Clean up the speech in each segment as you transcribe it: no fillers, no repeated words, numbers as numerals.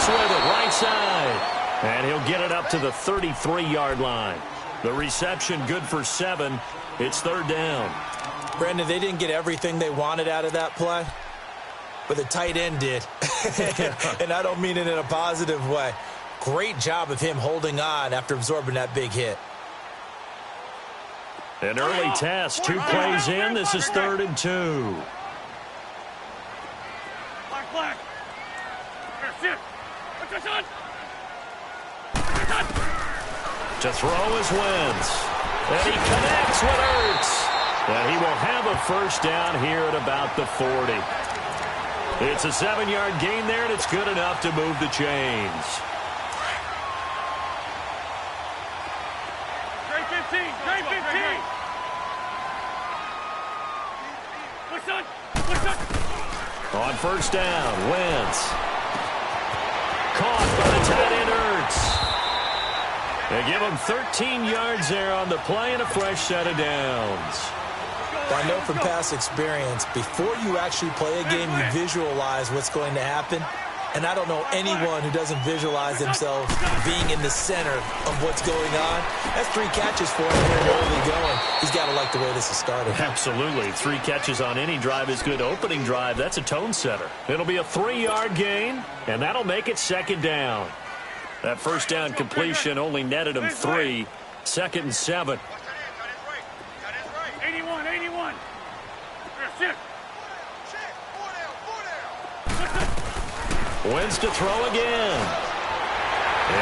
with it, right side. And he'll get it up to the 33-yard line. The reception good for 7. It's third down. Brandon, they didn't get everything they wanted out of that play, but the tight end did. And I don't mean it in a positive way. Great job of him holding on after absorbing that big hit. An early test, 2 plays in. This is 3rd and 2. To throw is Wentz. And he connects with Ertz. And he will have a first down here at about the 40. It's a 7-yard gain there, and it's good enough to move the chains. Great 15, great 15. On first down, Wentz. Caught by the tight end Ertz. They give him 13 yards there on the play and a fresh set of downs. I know from past experience, before you actually play a game, you visualize what's going to happen. And I don't know anyone who doesn't visualize themselves being in the center of what's going on. That's 3 catches for him here early going. He's got to like the way this is started. Absolutely. 3 catches on any drive is good. Opening drive, that's a tone setter. It'll be a 3-yard gain, and that'll make it second down. That first down completion only netted him 3. 2nd and 7. 81. Wentz to throw again.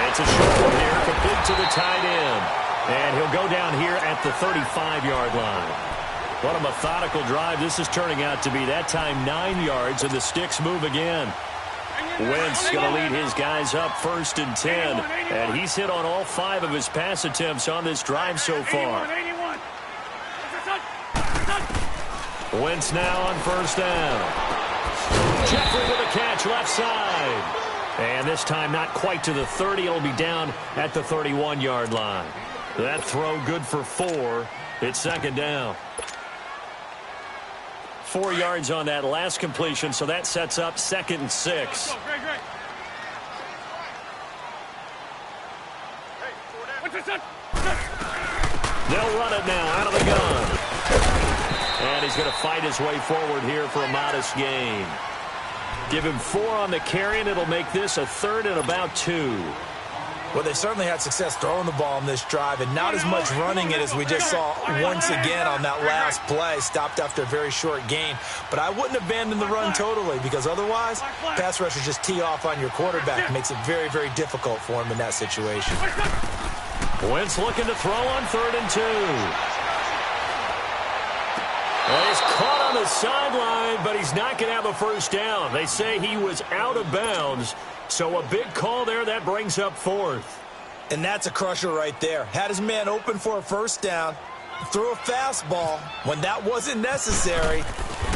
It's a short one here, complete to the tight end. And he'll go down here at the 35-yard line. What a methodical drive this is turning out to be. That time 9 yards, and the sticks move again. Wentz going to lead his guys up 1st and 10. And he's hit on all 5 of his pass attempts on this drive so far. Wentz now on first down. Jeffrey with a catch left side. And this time not quite to the 30. It'll be down at the 31-yard line. That throw good for 4. It's second down. 4 yards on that last completion, so that sets up 2nd and 6. They'll run it now out of the gun. And he's going to fight his way forward here for a modest gain. Give him 4 on the carry, and it'll make this a 3rd and about 2. Well, they certainly had success throwing the ball on this drive, and not as much running it as we just saw once again on that last play. Stopped after a very short gain. But I wouldn't abandon the run totally, because otherwise, pass rushers just tee off on your quarterback. It makes it very, very difficult for him in that situation. Wentz looking to throw on 3rd and 2. Well, he's caught on the sideline, but he's not going to have a first down. They say he was out of bounds, so a big call there. That brings up 4th. And that's a crusher right there. Had his man open for a first down, threw a fastball when that wasn't necessary.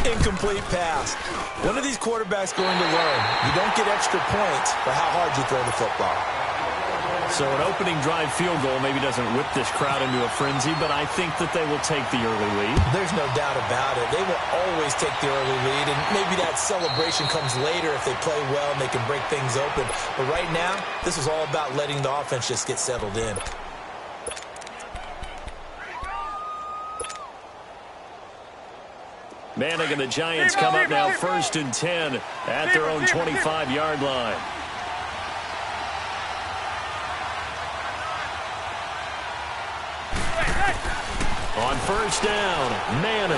Incomplete pass. When are these quarterbacks going to learn? You don't get extra points for how hard you throw the football. So an opening drive field goal maybe doesn't whip this crowd into a frenzy, but I think that they will take the early lead. There's no doubt about it. They will always take the early lead, and maybe that celebration comes later if they play well and they can break things open. But right now, this is all about letting the offense just get settled in. Manning and the Giants come up now 1st and 10 at their own 25-yard line. On first down, Manning.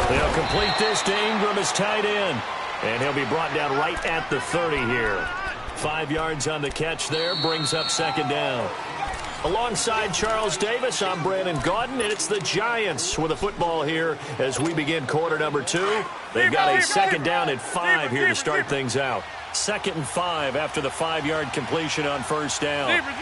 They'll complete this to Ingram as tight end. And he'll be brought down right at the 30 here. 5 yards on the catch there, brings up second down. Alongside Charles Davis, I'm Brandon Gaudin, and it's the Giants with a football here as we begin quarter number 2. They've got a second down and 5 here to start things out. 2nd and 5 after the 5-yard completion on first down. Zebra.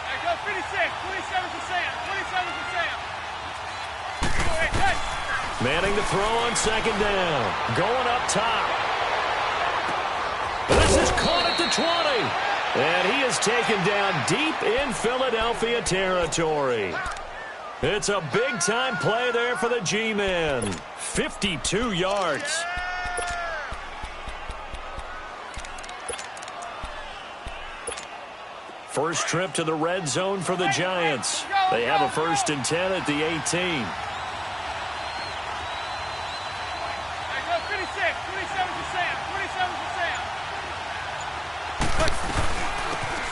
There goes 56. 27 to Sam. 27 to Sam. Manning to throw on second down. Going up top. This is caught at the 20. And he is taken down deep in Philadelphia territory. It's a big-time play there for the G-men. 52 yards. First trip to the red zone for the Giants. They have a 1st and 10 at the 18.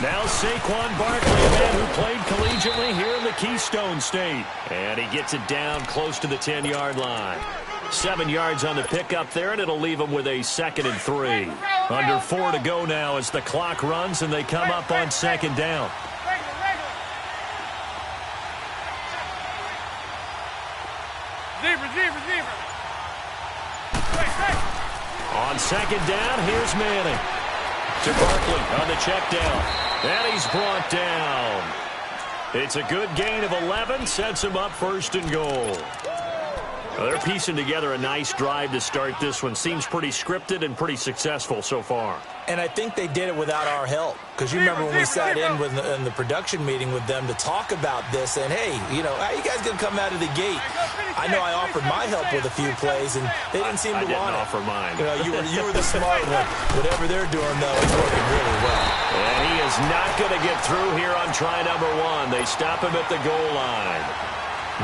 Now Saquon Barkley, a man who played collegiately here in the Keystone State. And he gets it down close to the 10-yard line. 7 yards on the pickup there, and it'll leave him with a 2nd and 3. Under 4 to go now as the clock runs, and they come up on 2nd down. On 2nd down, here's Manning. To Barkley on the check down. And he's brought down. It's a good gain of 11. Sets him up 1st and goal. Well, they're piecing together a nice drive to start this one. Seems pretty scripted and pretty successful so far. And I think they did it without our help. Because you remember when we sat in the production meeting with them to talk about this. And, hey, you know, how you guys going to come out of the gate? I know I offered my help with a few plays, and they didn't seem to want it. I didn't offer mine. You know, you were the smart one. Whatever they're doing, though, it's working really well. And he is not going to get through here on try number 1. They stop him at the goal line.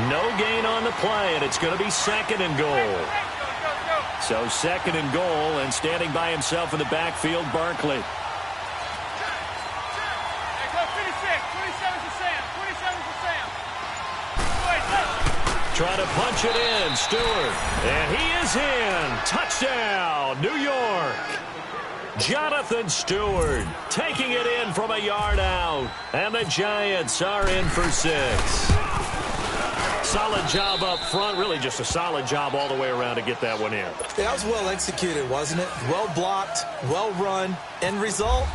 No gain on the play, and it's going to be 2nd and goal. So 2nd and goal, and standing by himself in the backfield, Barkley. Trying to punch it in, Stewart. And he is in. Touchdown, New York. Jonathan Stewart taking it in from a yard out. And the Giants are in for 6. Solid job up front. Really just a solid job all the way around to get that one in. That was well executed, wasn't it? Well blocked, well run. End result,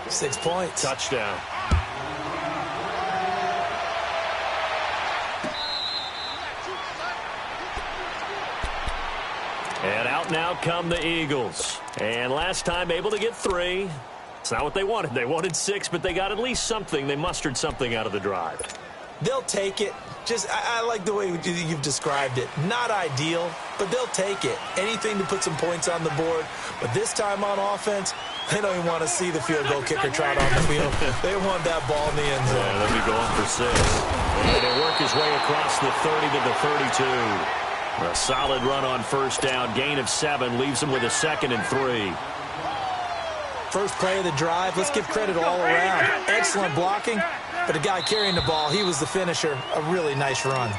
6 points. Touchdown. And out now come the Eagles. And last time able to get 3. It's not what they wanted. They wanted 6, but they got at least something. They mustered something out of the drive. They'll take it. Just, I like the way you've described it. Not ideal, but they'll take it. Anything to put some points on the board. But this time on offense, they don't even want to see the field goal kicker trot on the field. They want that ball in the end zone. Yeah, they'll be going for 6. And he'll work his way across the 30 to the 32. A solid run on 1st down. Gain of 7 leaves him with a 2nd and 3. First play of the drive. Let's give credit all around. Excellent blocking. But the guy carrying the ball, he was the finisher. A really nice run.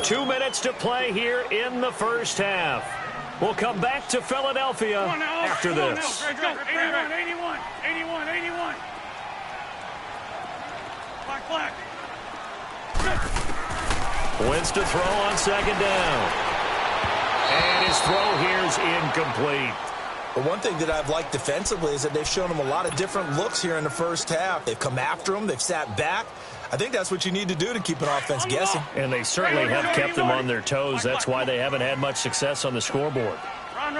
2 minutes to play here in the 1st half. We'll come back to Philadelphia after this. 81. Black. Wins to throw on 2nd down. And his throw here is incomplete. But one thing that I've liked defensively is that they've shown him a lot of different looks here in the 1st half. They've come after him. They've sat back. I think that's what you need to do to keep an offense guessing. And they certainly have kept them on their toes. That's why they haven't had much success on the scoreboard. Run.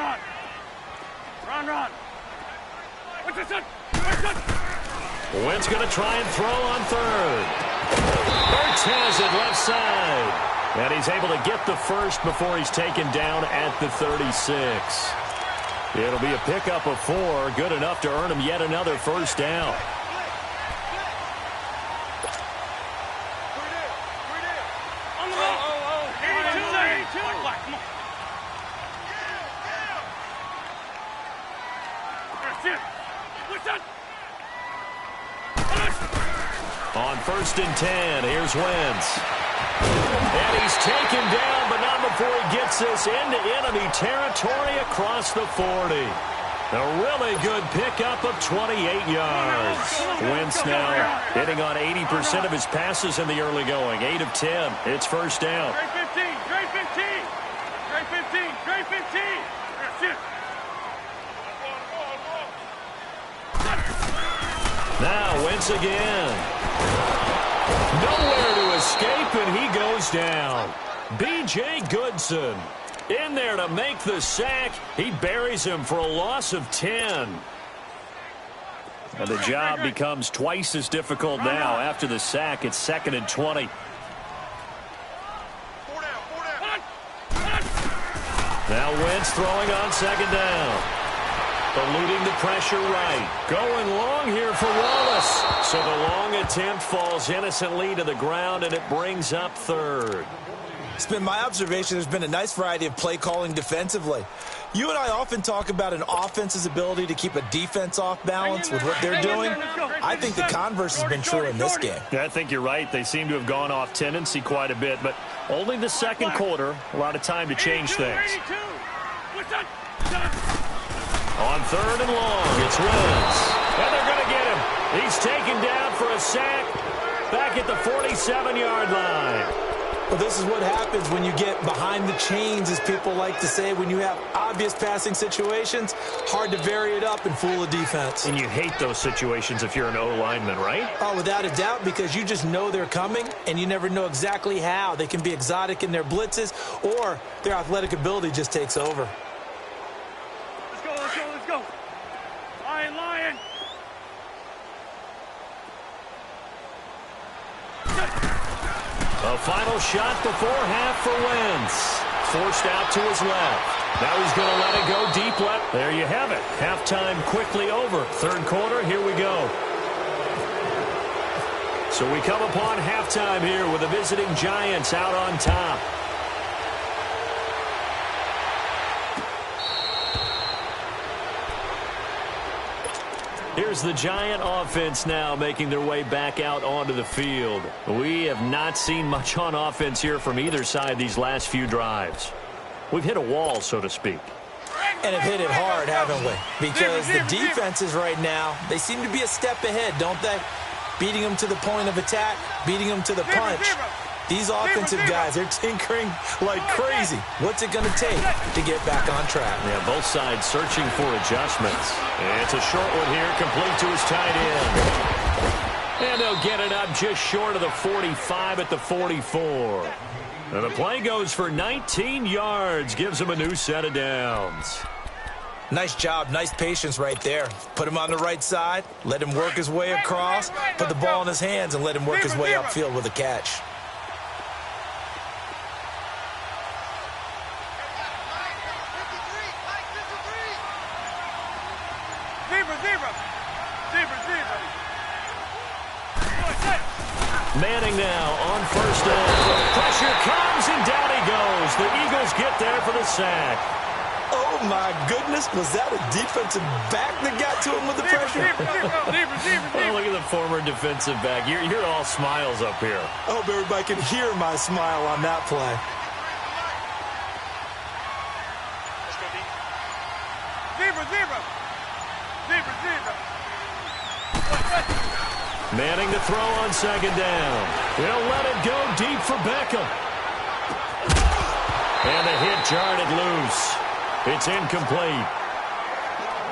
Wentz going to try and throw on 3rd. Ertz has it left side. And he's able to get the 1st before he's taken down at the 36. It'll be a pickup of 4. Good enough to earn him yet another 1st down. On 1st and 10, here's Wentz. And he's taken down, but not before he gets this into enemy territory across the 40. A really good pickup of 28 yards. Wentz now hitting on 80% of his passes in the early going. 8 of 10. It's 1st down. Trade 15. That's it. Now Wentz again. Nowhere to escape, and he goes down. B.J. Goodson in there to make the sack. He buries him for a loss of 10. And the job becomes twice as difficult now after the sack. It's 2nd and 20. Now Wentz throwing on second down. Eluding the pressure right. Going long here for Wallace. So the long attempt falls innocently to the ground, and it brings up third. It's been my observation there's been a nice variety of play calling defensively. You and I often talk about an offense's ability to keep a defense off balance with what they're doing. I think the converse has been true in this game. Yeah, I think you're right. They seem to have gone off tendency quite a bit, but only the second quarter, a lot of time to change things. On third and long, it's Wentz. And they're going to get him. He's taken down for a sack back at the 47-yard line. Well, this is what happens when you get behind the chains, as people like to say. When you have obvious passing situations, hard to vary it up and fool a defense. And you hate those situations if you're an O-lineman, right? Oh, without a doubt, because you just know they're coming, and you never know exactly how. They can be exotic in their blitzes, or their athletic ability just takes over. Let's go. Lion. A final shot before half for Wentz. Forced out to his left. Now he's going to let it go deep left. There you have it. Halftime quickly over. Third quarter, here we go. So we come upon halftime here with the visiting Giants out on top. Here's the Giant offense now making their way back out onto the field. We have not seen much on offense here from either side these last few drives. We've hit a wall, so to speak. And have hit it hard, haven't we? Because the defenses right now, they seem to be a step ahead, don't they? Beating them to the point of attack, beating them to the punch. These offensive guys, they're tinkering like crazy. What's it going to take to get back on track? Yeah, both sides searching for adjustments. And it's a short one here, complete to his tight end. And they'll get it up just short of the 45 at the 44. And the play goes for 19 yards, gives him a new set of downs. Nice job, nice patience right there. Put him on the right side, let him work his way across, put the ball in his hands, and let him work his way upfield with a catch. Manning now on first down. Pressure comes, and down he goes. The Eagles get there for the sack. Oh, my goodness. Was that a defensive back that got to him with the pressure? Oh, look at the former defensive back. You're all smiles up here. I hope everybody can hear my smile on that play. Manning to throw on second down. They'll let it go deep for Beckham. And the hit jarred it loose. It's incomplete.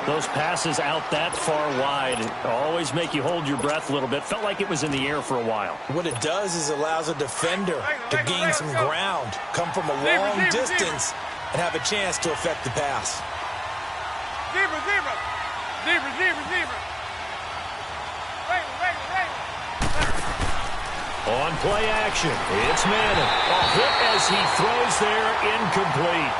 Those passes out that far wide always make you hold your breath a little bit. Felt like it was in the air for a while. What it does is allows a defender to gain some ground, come from a long distance, and have a chance to affect the pass. On play action, it's Manning. A hit as he throws there, incomplete.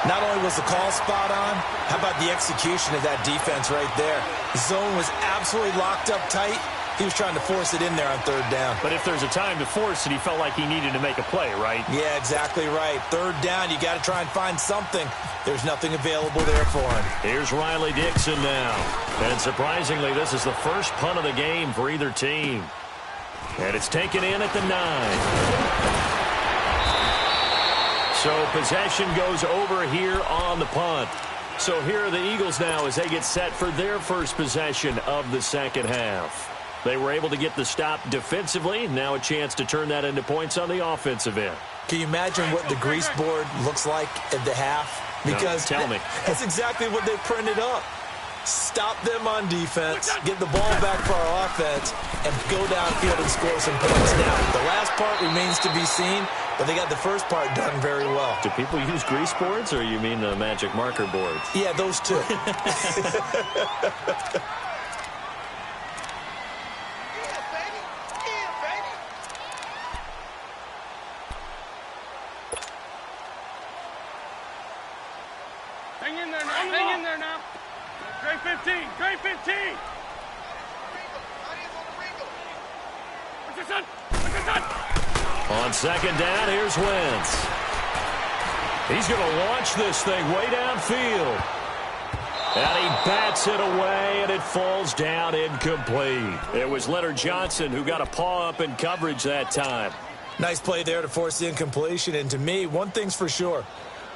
Not only was the call spot on, how about the execution of that defense right there? The zone was absolutely locked up tight. He was trying to force it in there on third down. But if there's a time to force it, he felt like he needed to make a play, right? Yeah, exactly right. Third down, you got to try and find something. There's nothing available there for him. Here's Riley Dixon now. And surprisingly, this is the first punt of the game for either team. And it's taken in at the 9. So possession goes over here on the punt. So here are the Eagles now as they get set for their first possession of the second half. They were able to get the stop defensively. Now a chance to turn that into points on the offensive end. Can you imagine what the grease board looks like at the half? Because no, tell me. That's exactly what they printed up. Stop them on defense, get the ball back for our offense, and go downfield and score some points. Now, the last part remains to be seen, but they got the first part done very well. Do people use grease boards, or you mean the magic marker boards? Yeah, those two. Hang in there now. Hang in there now. Grade 15. Grade 15. What's your son? What's your son? On second down, here's Wentz. He's going to launch this thing way downfield. And he bats it away, and it falls down incomplete. It was Leonard Johnson who got a paw up in coverage that time. Nice play there to force the incompletion. And to me, one thing's for sure.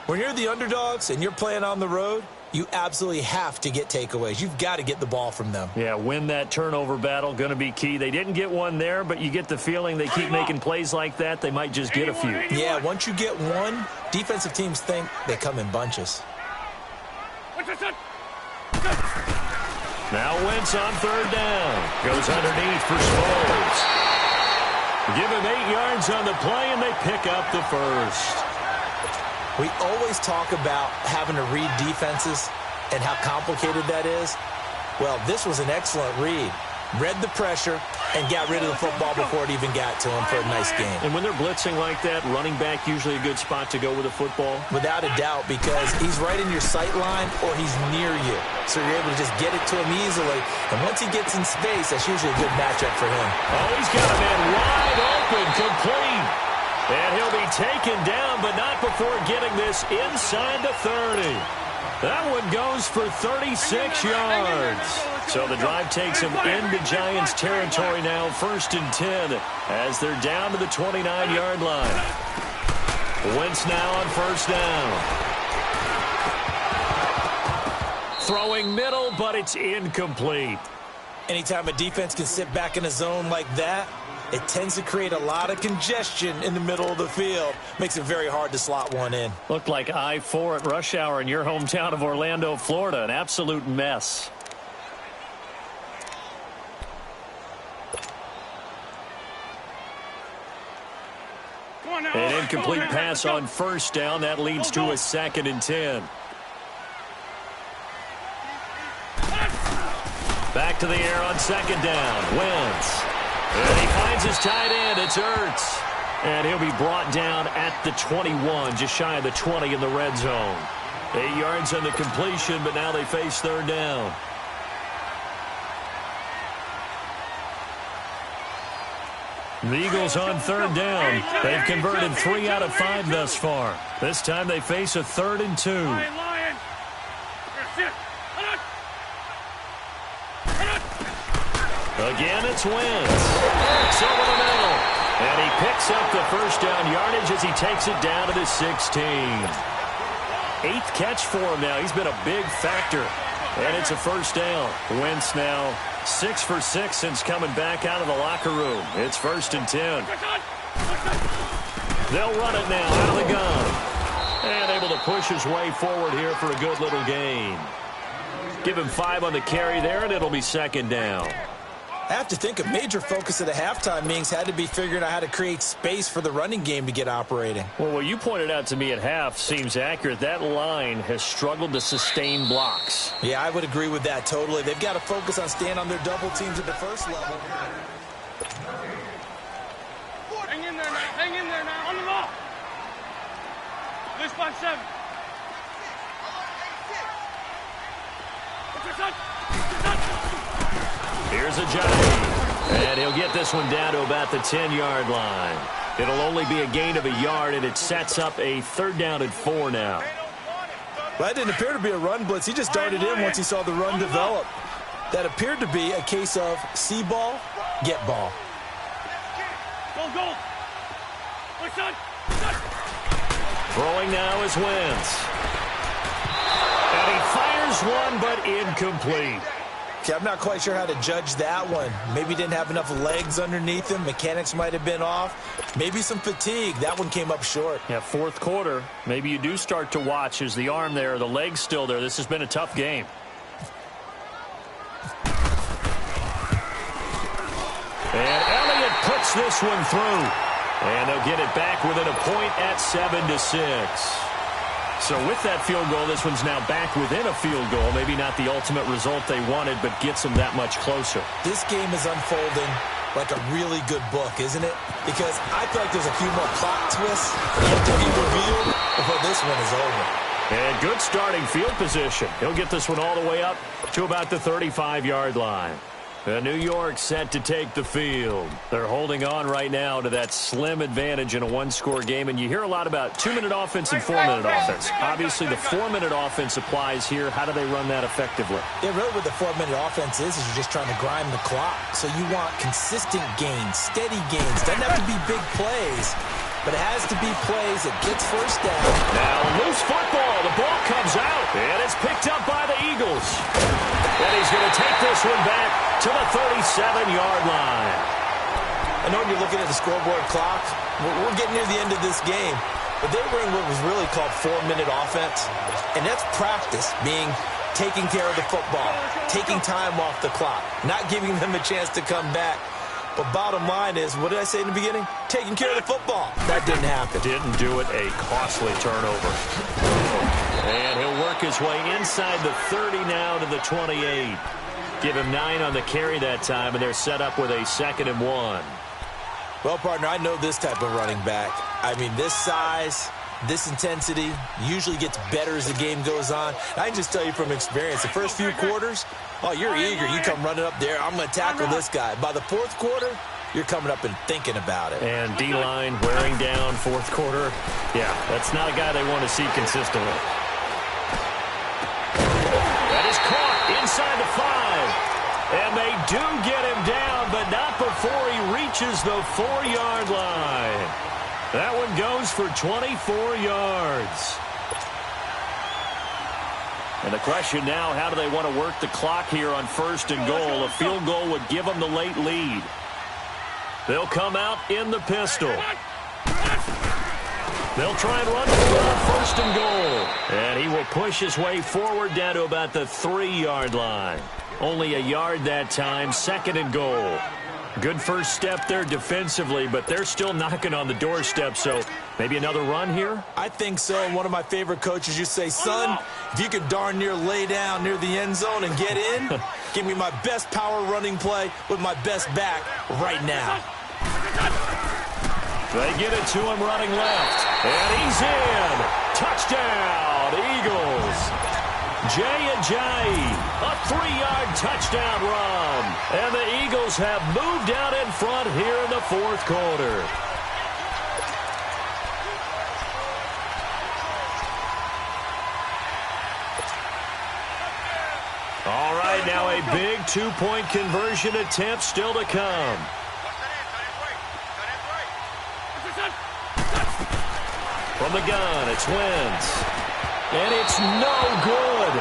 When you're the underdogs and you're playing on the road, you absolutely have to get takeaways. You've got to get the ball from them. Yeah, win that turnover battle, going to be key. They didn't get one there, but you get the feeling they keep making plays like that, they might just get a few. Yeah, once you get one, defensive teams think they come in bunches. What's your son? Now Wentz on third down. Goes underneath for Smalls. Give him 8 yards on the play, and they pick up the first. We always talk about having to read defenses and how complicated that is. Well, this was an excellent read. Read the pressure and got rid of the football before it even got to him for a nice game. And when they're blitzing like that, running back usually a good spot to go with the football? Without a doubt, because he's right in your sight line or he's near you. So you're able to just get it to him easily. And once he gets in space, that's usually a good matchup for him. Oh, he's got a man wide open, complete. And he'll be taken down, but not before getting this inside the 30. That one goes for 36 yards. So the drive takes him into Giants territory now, 1st and 10, as they're down to the 29-yard line. Wentz now on first down. Throwing middle, but it's incomplete. Anytime a defense can sit back in a zone like that, it tends to create a lot of congestion in the middle of the field. Makes it very hard to slot one in. Looked like I-4 at rush hour in your hometown of Orlando, Florida. An absolute mess. An incomplete pass on first down. That leads to a 2nd and 10. Back to the air on second down. Wentz. And he finds his tight end. It's Ertz. And he'll be brought down at the 21, just shy of the 20 in the red zone. 8 yards on the completion, but now they face third down. The Eagles on third down. They've converted 3 out of 5 thus far. This time they face a 3rd and 2. Again, it's Wentz. It's over the middle. And he picks up the first down yardage as he takes it down to the 16. 8th catch for him now. He's been a big factor. And it's a first down. Wentz now 6 for 6 since coming back out of the locker room. It's 1st and 10. They'll run it now out of the gun. And able to push his way forward here for a good little gain. Give him 5 on the carry there, and it'll be 2nd down. I have to think a major focus of the halftime meetings had to be figuring out how to create space for the running game to get operating. Well, what you pointed out to me at half seems accurate. That line has struggled to sustain blocks. Yeah, I would agree with that totally. They've got to focus on staying on their double teams at the first level. Hang in there now. Hang in there now. On the ball. This spot 7. What's your son? Here's a Johnny, and he'll get this one down to about the 10-yard line. It'll only be a gain of a yard, and it sets up a 3rd down and 4 now. Well, that didn't appear to be a run blitz. He just darted in once he saw the run develop. That appeared to be a case of see ball, get ball. Go. What's son? Throwing now is Wentz. And he fires one, but incomplete. Okay, I'm not quite sure how to judge that one. Maybe didn't have enough legs underneath him. Mechanics might have been off. Maybe some fatigue. That one came up short. Yeah, 4th quarter. Maybe you do start to watch as the arm there, the leg's still there. This has been a tough game. And Elliott puts this one through. And they'll get it back within a point at 7-6. So with that field goal, this one's now back within a field goal. Maybe not the ultimate result they wanted, but gets them that much closer. This game is unfolding like a really good book, isn't it? Because I feel like there's a few more plot twists yet to be revealed before this one is over. And good starting field position. He'll get this one all the way up to about the 35-yard line. New York set to take the field. They're holding on right now to that slim advantage in a one-score game. And you hear a lot about 2-minute offense and 4-minute offense. Obviously, the 4-minute offense applies here. How do they run that effectively? Yeah, really what the 4-minute offense is you're just trying to grind the clock. So you want consistent gains, steady gains. Doesn't have to be big plays, but it has to be plays that gets first down. Now, loose football. The ball comes out, and it's picked up by the Eagles. And he's going to take this one back to the 37-yard line. I know when you're looking at the scoreboard clock, we're getting near the end of this game, but they were in what was really called 4-minute offense, and that's practice, being taking care of the football, taking time off the clock, not giving them a chance to come back. But bottom line is, what did I say in the beginning? Taking care of the football. That didn't happen. Didn't do it. A costly turnover. And he'll work his way inside the 30 now to the 28. Give him 9 on the carry that time, and they're set up with a 2nd and 1. Well, partner, I know this type of running back. I mean, this size, this intensity usually gets better as the game goes on. I can just tell you from experience, the first few quarters, oh, you're eager. You come running up there, I'm going to tackle this guy. By the 4th quarter, you're coming up and thinking about it. And D-line wearing down 4th quarter. Yeah, that's not a guy they want to see consistently. That is caught inside the 5. And they do get him down, but not before he reaches the 4-yard line. That one goes for 24 yards. And the question now, how do they want to work the clock here on 1st and goal? A field goal would give them the late lead. They'll come out in the pistol. They'll try and run for it on 1st and goal. And he will push his way forward down to about the 3-yard line. Only a yard that time, 2nd and goal. Good first step there defensively, but they're still knocking on the doorstep, so maybe another run here? I think so. One of my favorite coaches used to say, son, if you could darn near lay down near the end zone and get in, give me my best power running play with my best back right now. They get it to him running left, and he's in. Touchdown, Eagles. Jay Ajayi, a 3-yard touchdown run. And the Eagles have moved out in front here in the 4th quarter. All right, now a big 2-point conversion attempt still to come. From the gun, it's Wentz. And it's no good.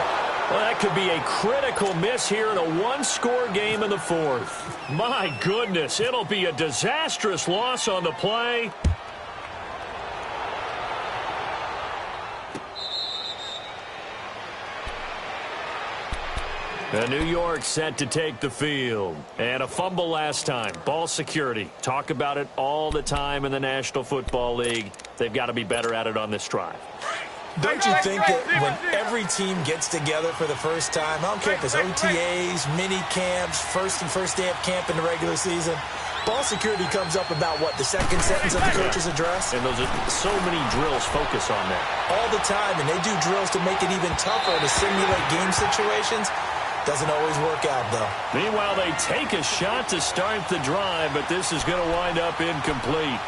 Well, that could be a critical miss here in a one-score game in the 4th. My goodness, it'll be a disastrous loss on the play. And New York set to take the field. And a fumble last time. Ball security. Talk about it all the time in the National Football League. They've got to be better at it on this drive. Don't you think that when every team gets together for the first time, I don't care if it's OTAs, mini camps, first day of camp in the regular season, ball security comes up about what, the 2nd sentence of the coach's address? And those are so many drills focus on that. All the time, and they do drills to make it even tougher to simulate game situations. Doesn't always work out, though. Meanwhile, they take a shot to start the drive, but this is going to wind up incomplete.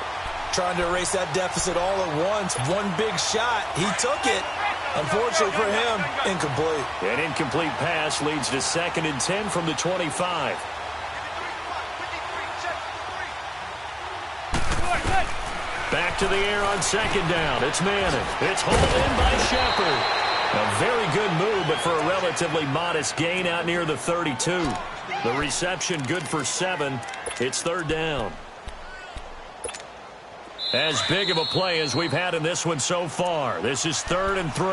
Trying to erase that deficit all at once. One big shot. He took it. Unfortunately for him, incomplete. An incomplete pass leads to 2nd and 10 from the 25. Back to the air on 2nd down. It's Manning. It's hauled in by Shepard. A very good move, but for a relatively modest gain out near the 32. The reception good for 7. It's 3rd down. As big of a play as we've had in this one so far. This is 3rd and 3.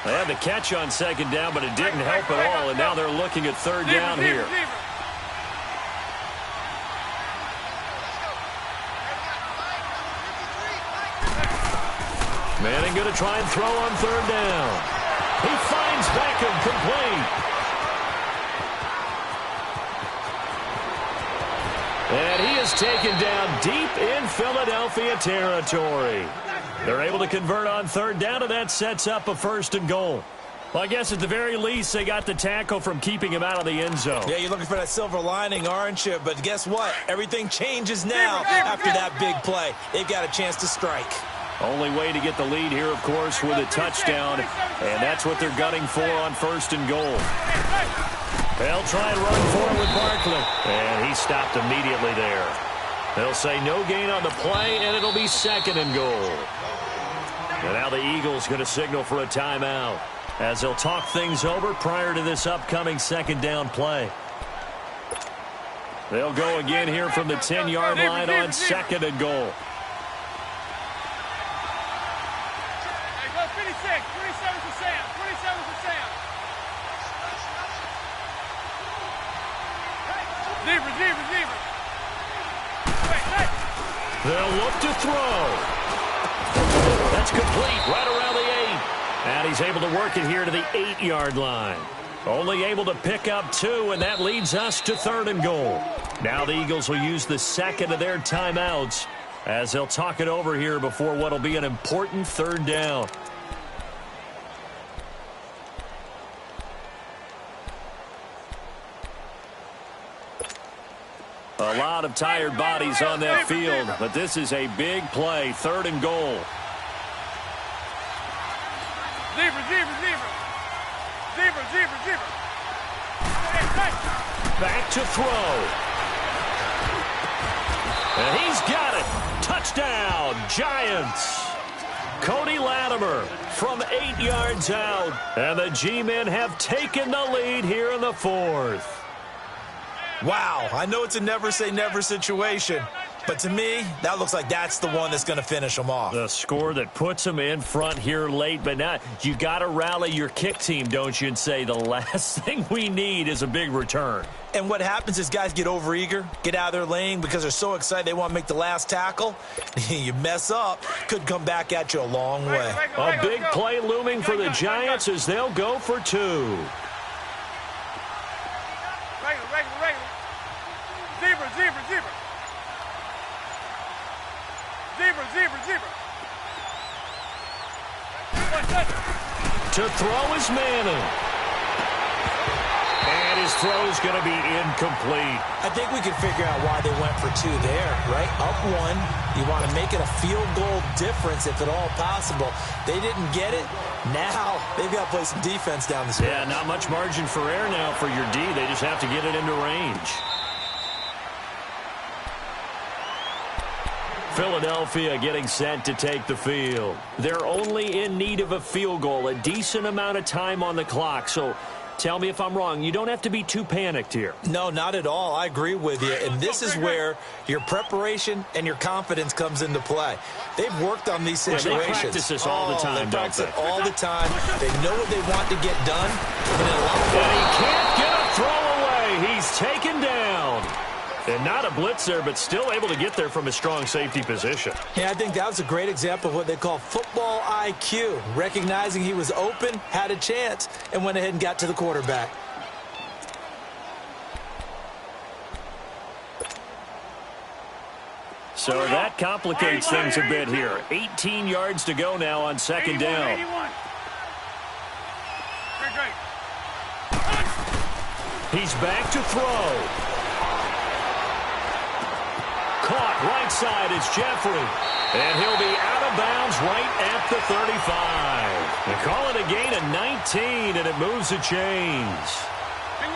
They had the catch on 2nd down, but it didn't help at all, and now they're looking at 3rd down here. Manning going to try and throw on 3rd down. He finds Beckham complete. And he is taken down deep in Philadelphia territory. They're able to convert on third down, and that sets up a 1st and goal. Well, I guess at the very least, they got the tackle from keeping him out of the end zone. Yeah, you're looking for that silver lining, aren't you? But guess what? Everything changes now after that big play. They've got a chance to strike. Only way to get the lead here, of course, with a touchdown, and that's what they're gunning for on 1st and goal. They'll try and run for it with Barkley, and he stopped immediately there. They'll say no gain on the play, and it'll be 2nd and goal. And now the Eagles going to signal for a timeout as they'll talk things over prior to this upcoming 2nd down play. They'll go again here from the 10-yard line on 2nd and goal. They'll look to throw. That's complete right around the 8. And he's able to work it here to the 8-yard line. Only able to pick up 2, and that leads us to 3rd and goal. Now the Eagles will use the 2nd of their timeouts as they'll talk it over here before what will be an important 3rd down. A lot of tired bodies on that field, but this is a big play, 3rd and goal. Zebra. Back to throw. And he's got it. Touchdown, Giants. Cody Latimer from 8 yards out. And the G-men have taken the lead here in the 4th. Wow, I know it's a never-say-never situation, but to me, that looks like that's the one that's going to finish them off. The score that puts them in front here late, but now you got to rally your kick team, don't you, and say the last thing we need is a big return. And what happens is guys get overeager, get out of their lane because they're so excited they want to make the last tackle. You mess up, could come back at you a long way. A big play looming for the Giants as they'll go for 2. Zebra. To throw is Manning. And his throw is going to be incomplete. I think we can figure out why they went for 2 there, right? Up 1, you want to make it a field goal difference if at all possible. They didn't get it. Now they've got to play some defense down the stretch. Yeah, not much margin for error now for your D. They just have to get it into range. Philadelphia getting set to take the field. They're only in need of a field goal, a decent amount of time on the clock. So tell me if I'm wrong. You don't have to be too panicked here. No, not at all. I agree with you. And this is where your preparation and your confidence comes into play. They've worked on these situations. They practice this all the time, they practice it all the time. They know what they want to get done. And he can't get a throw away. He's taken down. And not a blitz there, but still able to get there from a strong safety position. Yeah, I think that was a great example of what they call football IQ. Recognizing he was open, had a chance, and went ahead and got to the quarterback. So that complicates things a bit here. 18 yards to go now on 2nd down. He's back to throw. Caught right side is Jeffrey. And he'll be out of bounds right at the 35. They call it a gain of 19, and it moves the chains.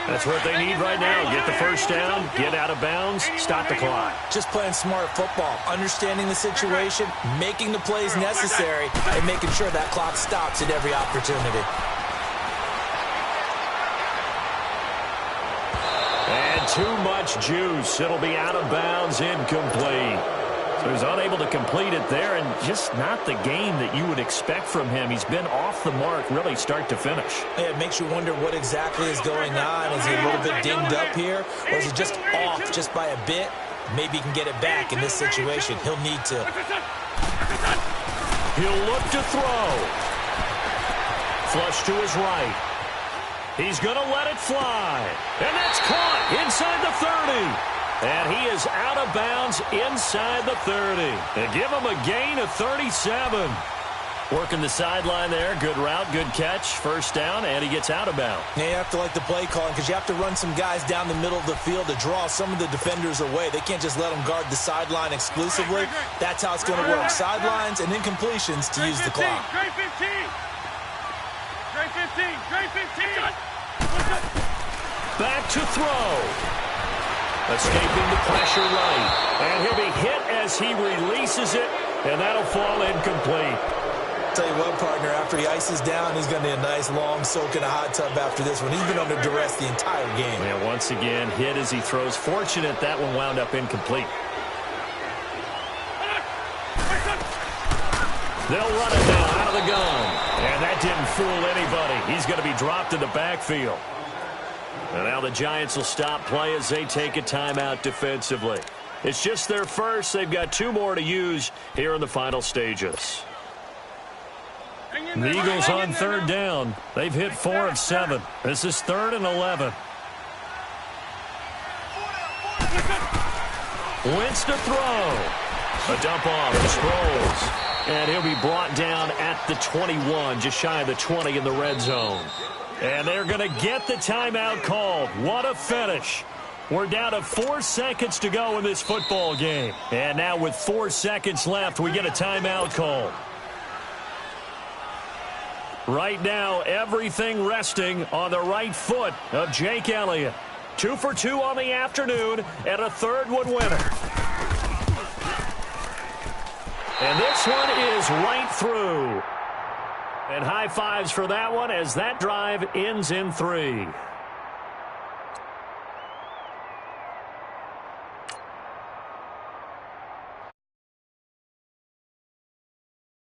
That's what they need right now. Get the first down, get out of bounds, stop the clock. Just playing smart football, understanding the situation, making the plays necessary, and making sure that clock stops at every opportunity. And too much juice. It'll be out of bounds, incomplete. So he's unable to complete it there, and just not the game that you would expect from him. He's been off the mark really start to finish. Yeah, it makes you wonder what exactly is going on. Is he a little bit dinged up here, or is he just off just by a bit? Maybe he can get it back in this situation. He'll need to. He'll look to throw. Flush to his right. He's going to let it fly. And that's caught inside the 30. And he is out of bounds inside the 30. They give him a gain of 37. Working the sideline there. Good route, good catch. First down, and he gets out of bounds. Yeah, you have to like the play calling because you have to run some guys down the middle of the field to draw some of the defenders away. They can't just let them guard the sideline exclusively. That's how it's going to work. Sidelines and incompletions to use the clock. Trey 15. Trey 15. Trey 15. Back to throw. Escaping the pressure right. And he'll be hit as he releases it, and that'll fall incomplete. Tell you what, partner, after he ices down, he's going to need a nice long soak in a hot tub after this one. He's been under duress the entire game. Yeah, once again, hit as he throws. Fortunate that one wound up incomplete. They'll run it now out of the gun. And that didn't fool anybody. He's going to be dropped in the backfield. And now the Giants will stop play as they take a timeout defensively. It's just their first. They've got 2 more to use here in the final stages. The Eagles on third down. They've hit 4 of 7. This is 3rd and 11. Wentz to throw. A dump off to Sproles. And he'll be brought down at the 21, just shy of the 20 in the red zone. And they're going to get the timeout called. What a finish. We're down to 4 seconds to go in this football game. And now with 4 seconds left, we get a timeout call. Right now, everything resting on the right foot of Jake Elliott. 2 for 2 on the afternoon and a 3rd one winner. And this one is right through. And high fives for that one as that drive ends in 3.